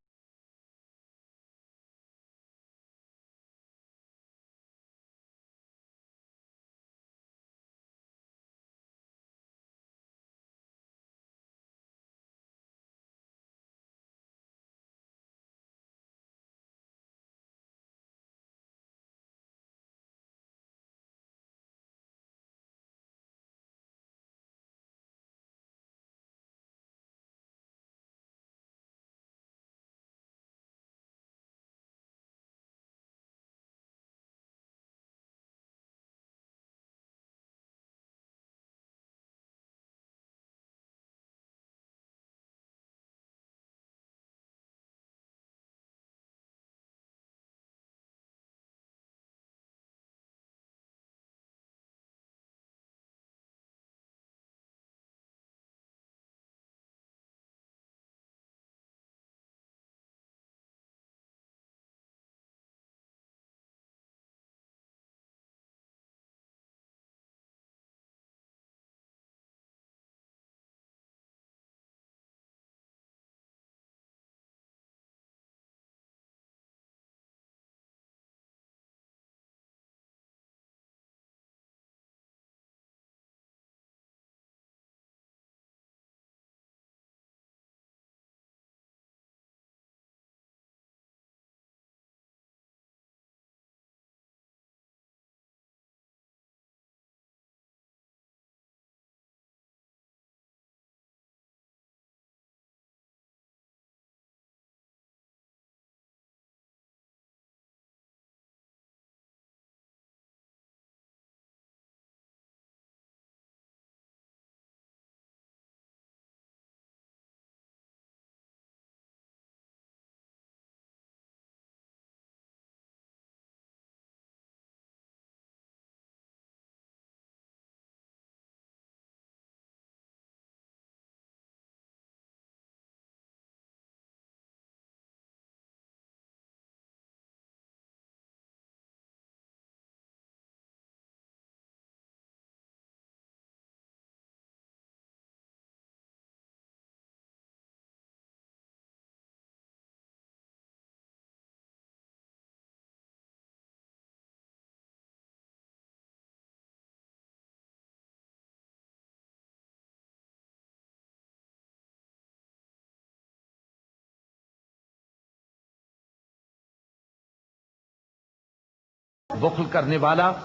बुख्ल करने वाला,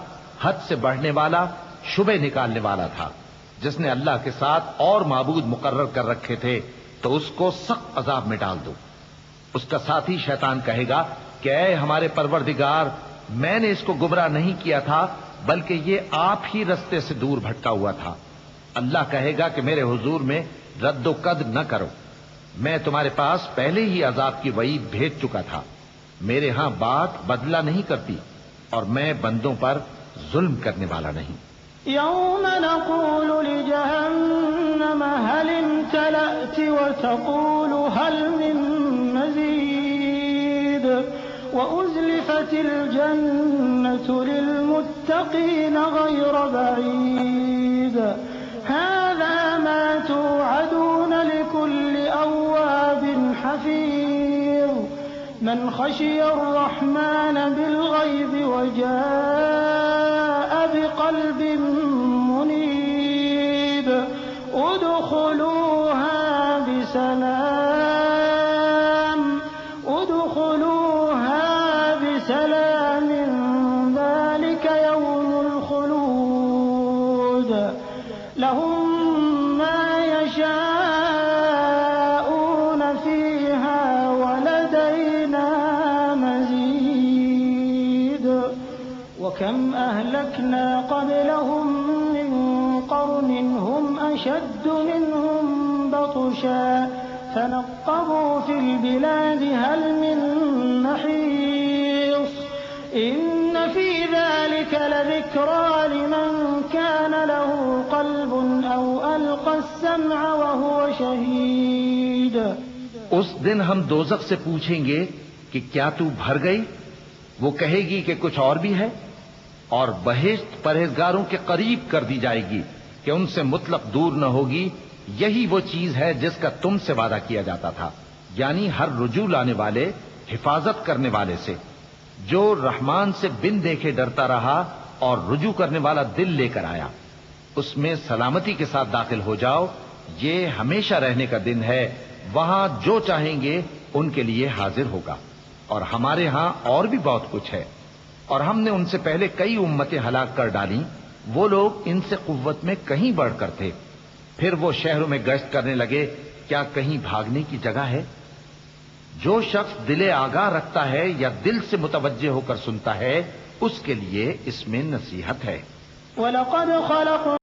हद से बढ़ने वाला, शुबे निकालने वाला था, जिसने अल्लाह के साथ और माबूद मुकर्रर कर रखे थे, तो उसको सख्त अजाब में डाल दो। उसका साथी शैतान कहेगा कि ऐ हमारे परवरदिगार, मैंने इसको गुमराह नहीं किया था, बल्कि ये आप ही रास्ते से दूर भटका हुआ था। अल्लाह कहेगा कि मेरे हुजूर में रद्दो कद न करो, मैं तुम्हारे पास पहले ही अजाब की वईद भेज चुका था। मेरे यहां बात बदला नहीं करती और मैं बंदों पर जुल्म करने वाला नहीं। यौम नक़ूलु लिजहन्नम हल इम्तलअति व तक़ूलु हल मिन मज़ीद वउज़्लिफ़तिल जन्नतु लिलमुत्तक़ीन गैर बईद हाज़ा मा तुअदून लिकुल्लि अव्वाबिन हफ़ीज़ मन ख़शियर रहमान बिलग़ैब वजाअ बिक़ल्बिन मुनीब उदख़ुलूहा बिसलाम ज़ालिक यौमुल ख़ुलूद लहुम मा यशाऊन फ़ीहा वलदैना मज़ीद वकम अहलकना क़ब्लहुम मिन क़र्निन हुम अशद्दु मिनहुम बत्शा फनक़्क़बू फ़िल बिलादि हल मिन महीस इन्न फ़ी ज़ालिक लज़िक्रा लिमन कान लहु क़ल्बुन औ अलक़ा अस्समअ वहुव शहीद। उस दिन हम दोज़ख से पूछेंगे कि क्या तू भर गई? वो कहेगी कि कुछ और भी है। और बहिश्त परहेजगारों के करीब कर दी जाएगी कि उनसे मुतलक दूर न होगी। यही वो चीज है जिसका तुमसे वादा किया जाता था, यानी हर रुजू लाने वाले, हिफाजत करने वाले से। जो रहमान से बिन देखे डरता रहा और रुजू करने वाला दिल लेकर आया, उसमें सलामती के साथ दाखिल हो जाओ। ये हमेशा रहने का दिन है, वहां जो चाहेंगे उनके लिए हाजिर होगा। और हमारे यहां और भी बहुत कुछ है। और हमने उनसे पहले कई उम्मतें हलाक कर डाली। वो लोग इनसे कुव्वत में कहीं बढ़कर थे। फिर वो शहरों में गश्त करने लगे, क्या कहीं भागने की जगह है? जो शख्स दिले आगाह रखता है या दिल से मुतवज्जे होकर सुनता है, उसके लिए इसमें नसीहत है। वलक़द ख़लक़ना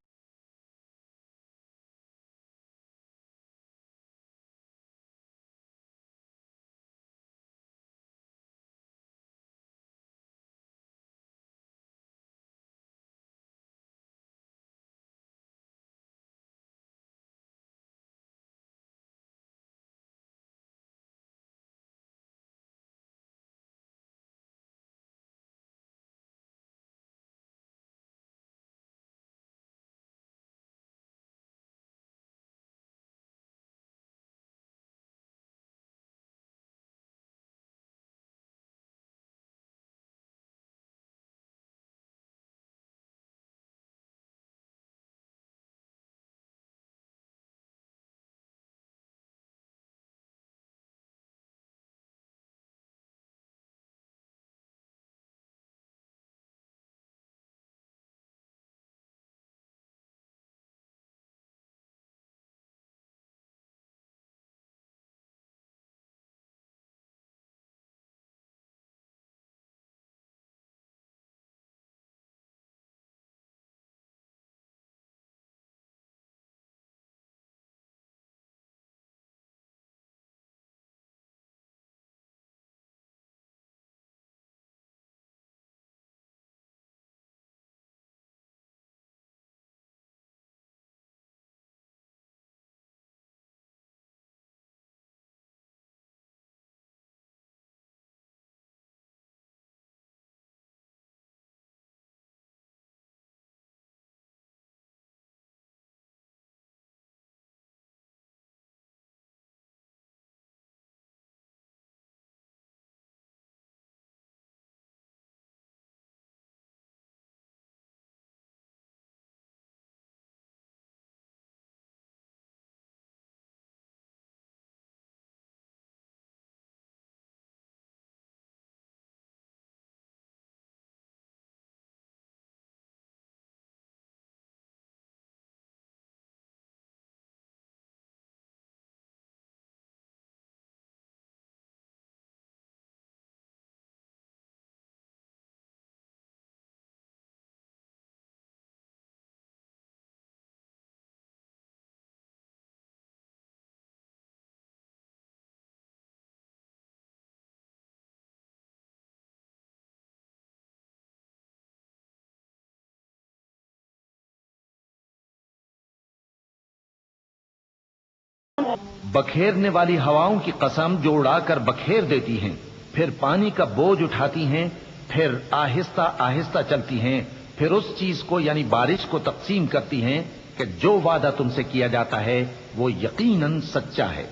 बखेरने वाली हवाओं की कसम जो उड़ाकर बखेर देती हैं, फिर पानी का बोझ उठाती हैं, फिर आहिस्ता आहिस्ता चलती हैं, फिर उस चीज को यानी बारिश को तकसीम करती हैं कि जो वादा तुमसे किया जाता है वो यकीनन सच्चा है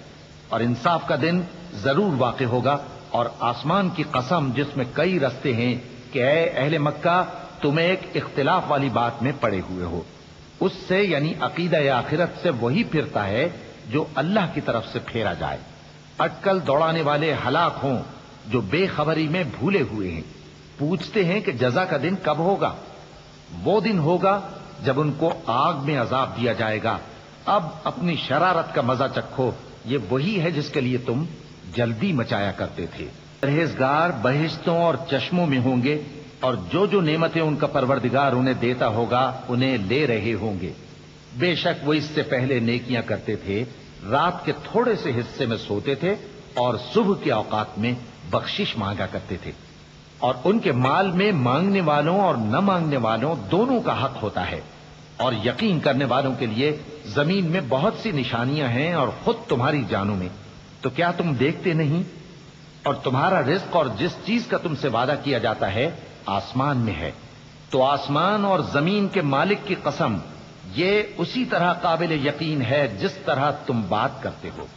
और इंसाफ का दिन जरूर वाक़ होगा। और आसमान की कसम जिसमें कई रस्ते हैं कि ऐ अहले मक्का, तुम एक इख्तिलाफ वाली बात में पड़े हुए हो। उससे यानी अकीदा आखिरत से वही फिरता है जो अल्लाह की तरफ से फेरा जाए। अटकल दौड़ाने वाले हलाक हों जो बेखबरी में भूले हुए हैं। पूछते हैं कि जजा का दिन कब होगा? वो दिन होगा जब उनको आग में अजाब दिया जाएगा। अब अपनी शरारत का मजा चखो, ये वही है जिसके लिए तुम जल्दी मचाया करते थे। परहेजगार बहिश्तों और चश्मों में होंगे और जो जो नेमतें उनका परवरदिगार उन्हें देता होगा उन्हें ले रहे होंगे। बेशक वो इससे पहले नेकियां करते थे, रात के थोड़े से हिस्से में सोते थे और सुबह के औकात में बख्शिश मांगा करते थे। और उनके माल में मांगने वालों और न मांगने वालों दोनों का हक होता है। और यकीन करने वालों के लिए जमीन में बहुत सी निशानियां हैं और खुद तुम्हारी जानों में। तो क्या तुम देखते नहीं? और तुम्हारा रिज्क और जिस चीज का तुमसे वादा किया जाता है आसमान में है। तो आसमान और जमीन के मालिक की कसम, ये उसी तरह काबिल यकीन है जिस तरह तुम बात करते हो।